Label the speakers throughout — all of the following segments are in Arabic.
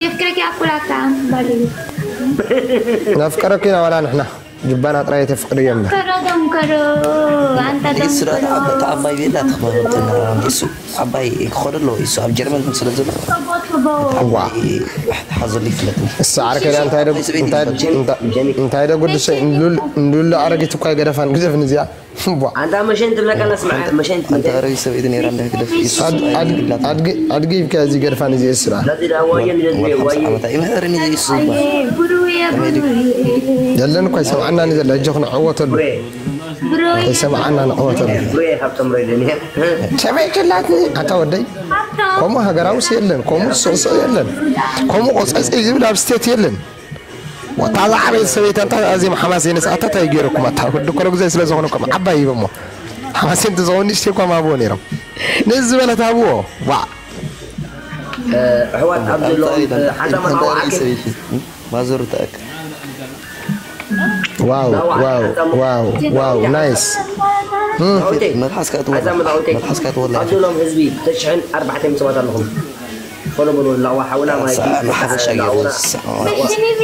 Speaker 1: فكرك أكل كام بالي
Speaker 2: نفكرك هنا ولا نحن جبنا طريقة تفكر يمنا
Speaker 1: كرو أنت
Speaker 3: يسرا أباي بيدا تخبرتنا يسوع أباي خورلو يسوع بجرمن مسلم زلمة
Speaker 2: واو
Speaker 3: حظ لي فلتني
Speaker 2: السعر كده انت هيدا قلت شيء ندول عرقي تبقى قدفان قدف نزيع
Speaker 4: أنت مشين تبلك أنا أسمع مشين
Speaker 3: أنت عرقي سويتني رانده كده في يسوع
Speaker 2: أدقي كذي قدفان زي السرعة
Speaker 4: لا تدا وين
Speaker 3: ما أدري نزي يسوع
Speaker 2: يلا نكوي سمعنا نزل لجوخنا عوض
Speaker 1: بروي
Speaker 2: سمعنا نعوض
Speaker 4: بروي حبتم ريدني
Speaker 2: سمعي كلاتني أتودي كم هجراوس يلن كم صوص يلن كم قصص يجيب لابستيت يلن وطلع على سويت أنت عزيم حماسين ساعات تيجيركم أتاخد دكتور زي سلزونكم عباي بمو حماسين تزوني شتيكم ما بونيرم نزل ولا تابوه وا
Speaker 4: هو عبد الله حتى
Speaker 3: ما زرتك
Speaker 2: واو واو واو واو نايس
Speaker 3: ما تحسكت والله
Speaker 4: عبد الله حزبي تشحن 4 سمات لهم فلو بنو لا وحاونا ما
Speaker 3: ما حد شيء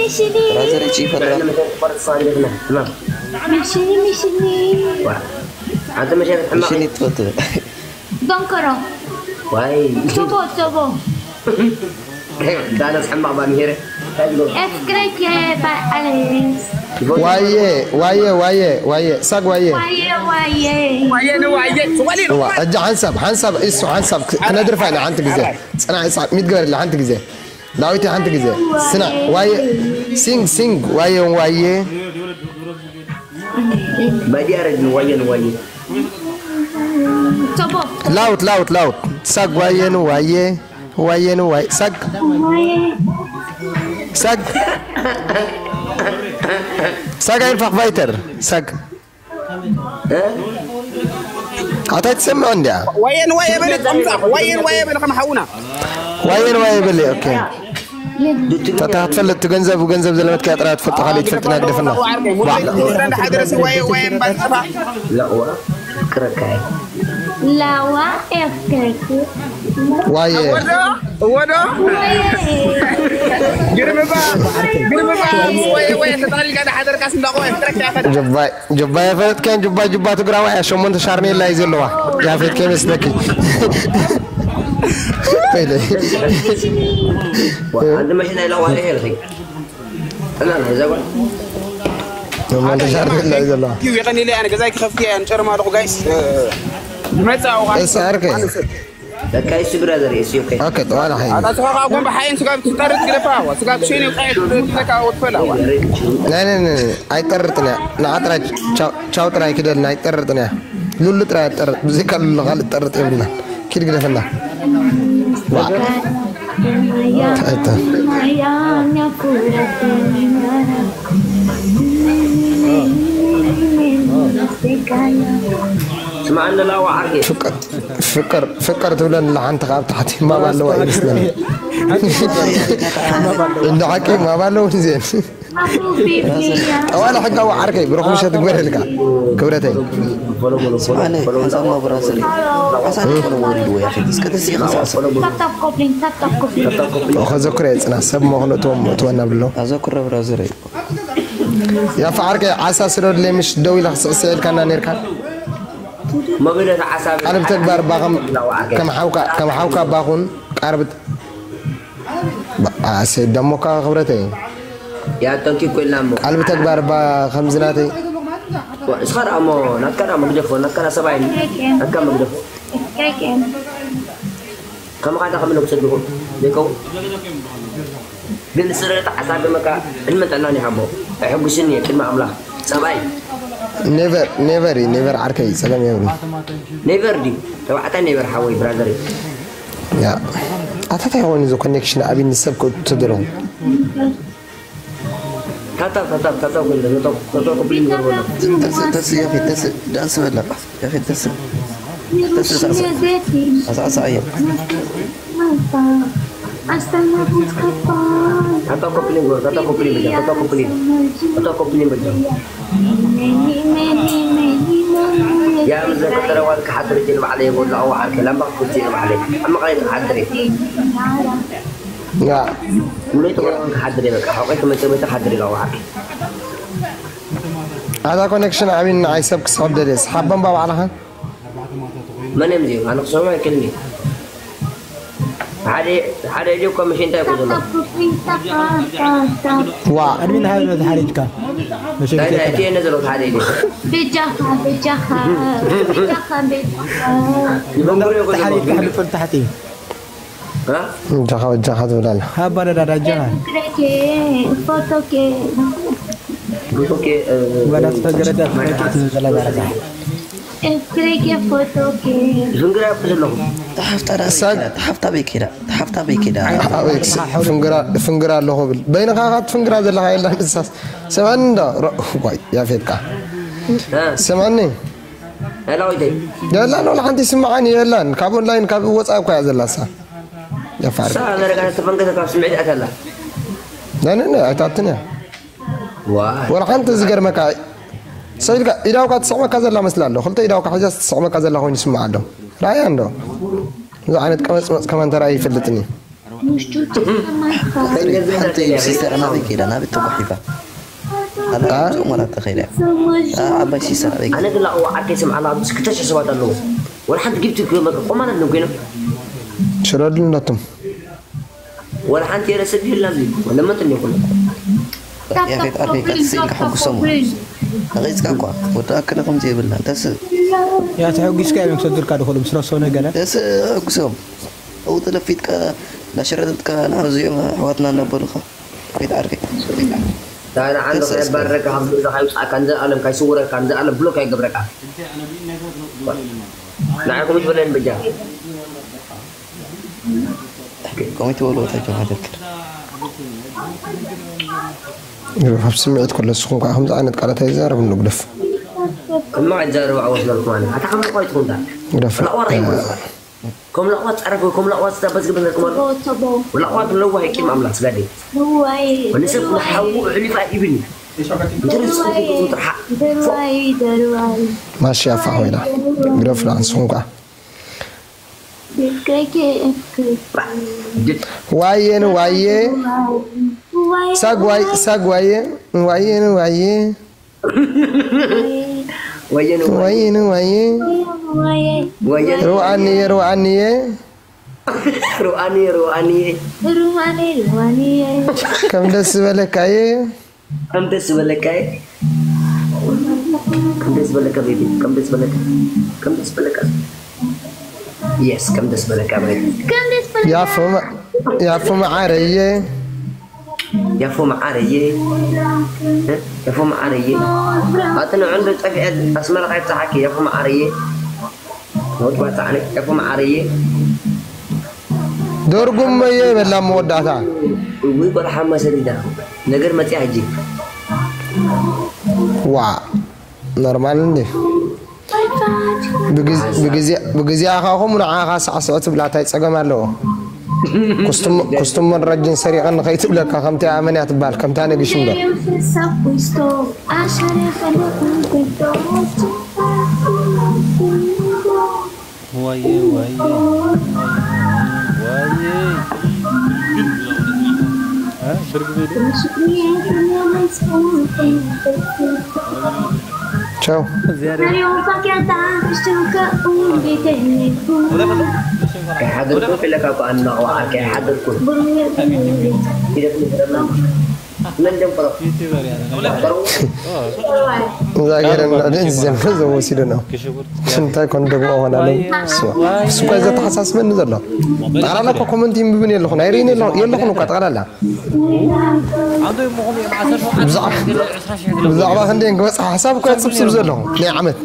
Speaker 1: مشيني
Speaker 3: رازري شيء فلا
Speaker 4: تمام
Speaker 1: مشيني
Speaker 4: أنت
Speaker 3: مشيني تفضل
Speaker 1: دنكرو
Speaker 4: واي
Speaker 1: تبو
Speaker 4: دانا سحمق باميره
Speaker 1: فكرك أليس
Speaker 2: وايه ساق وايه
Speaker 1: وايه
Speaker 2: أجا حنسب إيش حنسب أنا أدري فعلا عنك جزء أنا إسحاق 100 جبر اللي عنك جزء دعوتي عنك جزء سنة وايه سينج وايه
Speaker 4: بدي أرد وايه
Speaker 1: تبو
Speaker 2: لاوت ساق وايه ساق ينفع فايتر ساق أعطيت سمع عندي
Speaker 5: وين بلي تمزح وين بلي خم حونا
Speaker 2: وين بلي أوكي تتفلت تجنزب وجنزب زي ما تكاترة تفلت خالد فلت ناقد فينا
Speaker 5: حدرس وين بس
Speaker 4: لا كركاي
Speaker 1: لا وافكرك
Speaker 2: وايه
Speaker 5: ودا جرم با وين تطالي قاعد حدر كاس ندقوا
Speaker 2: جباي فلت كان جبا تقرأ يا شو من تشارني لا يزلوا يا فلت كم اسمك
Speaker 4: أنت ماشي لا عليه الخير لا زبون
Speaker 2: ما تشارني لا يزلوا
Speaker 5: كيف يغني لي أنا جزاك خفتي أنا شرم هذا قايس متى
Speaker 2: إيش أركي
Speaker 4: كايس برادر يسيو كاي
Speaker 2: أوكي طوال حين
Speaker 5: هذا سواء أقوم بحين سواء تطرد كده فاوا سواء تشيني وقاعد لك أو تفلا
Speaker 2: لا أي ترتنا نعترى شاو ترى كده ناي ترتنا لولو ترى ترت بزيك الغالط ترت يبنا كده فلا
Speaker 4: سمعنا لا وعرقي
Speaker 2: فكر تقول ان لعنت غاب تحت ما بالو اي بسنا انه حكي ما بالو زين اول حاجه هو عرقي بروح مش هتكبر لك كبرتي
Speaker 3: سبحان الله حسنا براسلي حسنا فلو يا اخي اسكت سي خلاص
Speaker 1: تاب كوبلين
Speaker 2: اخذ ذكر انا سب ما هو تونا بلو
Speaker 3: اذكر براسلي
Speaker 2: يا فعرقي عسى سرور لي مش دوي لخصيل كان نركان
Speaker 4: ما بدأت عسى
Speaker 2: أنا بتكبر باقم كم حوكا باقون قاربت سيد دموكا خبرتي
Speaker 4: يا تنكي كل نامو
Speaker 2: أنا بتكبر بخمسيناتي
Speaker 4: إسخار أمو نكنا مقدفو نكنا سبعين نكنا مقدفو كم قاعد خمن نقصده ديكو بالنسبة عسى بمكا المتعناني حبو أحب سنية كلمة أملا سبعين
Speaker 2: never arkay salam yawri
Speaker 4: never di لو حتى never حوي برادري
Speaker 2: يا أتاتي هون إذا connection أبي نسب كود تدرون
Speaker 4: تاتا كل كوبلين
Speaker 3: تس يا في تس دانس ولا يا في تس أساس أيه
Speaker 4: تاتا كوبلين بجا يا مزك ترى والك حضر جنب عليه ولا هو عارك لما كنت جنب عليه أما قايد حضري
Speaker 2: لا
Speaker 4: وليت حضري بك حقيت ما تحضري لو عقل
Speaker 2: هذا كونكشن عامين عايسبك صعب دريس حبا بابا علىها
Speaker 4: ما نمزي انا خصو ما يكلني حدا يجيكم مش انت يقول له
Speaker 2: وا
Speaker 6: أدمين هذا حريجك مش
Speaker 4: لا لا تي نزلوا حدا يجي
Speaker 1: بجاخة
Speaker 6: حريجك حبيب فتحتي
Speaker 4: ها
Speaker 2: جاخة ولا لا
Speaker 6: ها برا رجعها
Speaker 1: فوتو كي
Speaker 6: ولا تفجرت
Speaker 1: اسكريكي فوتو كي
Speaker 4: زنقرا بزلهم
Speaker 3: تحفتا بكده
Speaker 2: فنقرا له قبل بين خاخات فنقرا زلا هاي الله اساس سمعني دا واي يا فيتكا سمعني
Speaker 4: هلا ويدي
Speaker 2: لا لا عندي سمعني يلا كابون لاين كاب واتساب كا زلا سا يا فارق
Speaker 4: انا رجعت تفنقت كاف سمعت اتلا
Speaker 2: لا اتاتنا
Speaker 4: واه
Speaker 2: ولا انت زقر مكاي سيدك إذا وقت صعمة كذا لا مثلا له خلت إذا وقت حاجة صعمة كذا لا هو يسمع له رأي عنده إذا عنت كمان ترى يفلتني
Speaker 3: سيستر أنا بكده أنا بتوقفها أنا مرة تخيل أبى سيستر بكده
Speaker 4: أنا قلنا وعك اسم على بس كتش سواد له ولا حد جبت كلمة قمنا نقول
Speaker 2: شرد لنا تم
Speaker 4: ولا حد يرسل لي لازم ولا ما تني كله
Speaker 3: يا أخي أربي كتسيك حق سمو غير كاكوا وتأكل لكم جيب لنا تس
Speaker 6: يا تحوجيس كاي مصدر كادو خلهم سرسونا قال
Speaker 3: تس أقسم أو تلفيت كا نشرت كا نازيوم حواتنا نبرخا في تعرفي
Speaker 4: أنا عندك بركة هم لو هاي كان ذا ألم كاي صورة كان ذا ألم بلوك هاي بركة نعم مش بلين بجاه
Speaker 3: كم يتولوا تجمع ذكر
Speaker 2: يروح بسمعت كل السخون كأهم زعنت قالت هاي زارب النقلف
Speaker 4: ما عاد زارب عوضنا الكمانة أتعمل قوي تكون ده لا ورا كم لقوات تعرفوا كم لقوات بس قبل الكمانة ولقوات لو هاي كلمة عملها سجادي ونسب نحاول علي فايبني
Speaker 2: ماشي يا فاويلا قرف عن سخون وايه روانية كم دس بالك بيبي كم دس بالك يس كم دس بالك يا فم عارية أتنا عندك أفعال أسمع لك تحكي يا فم عارية نوت تعني يا فم عارية دوركم مية ولا مودعها
Speaker 4: ويقول حماس سديدا نجر ما تيجي
Speaker 2: وا نورمال ندي بجزء أخاهم ونعاها سعسعت بلا تيجي له كستم من رجل سريعا نخيت لك كم تعمل بال كم تاني قشمه Ciao.
Speaker 4: حضرتك في لك أن أوعك حضرتك من جنب فرق
Speaker 2: ظاهرا الإنسان هذا هو سيدنا شنتا يكون دعوة وانا لو سو كذا تحساس من نزله ترى لك كومنتي ببني اللي خنا يريني يلا خنو كتقرا لا بزعبة هندين قوس حساب كويس سبسب زلهم نعمت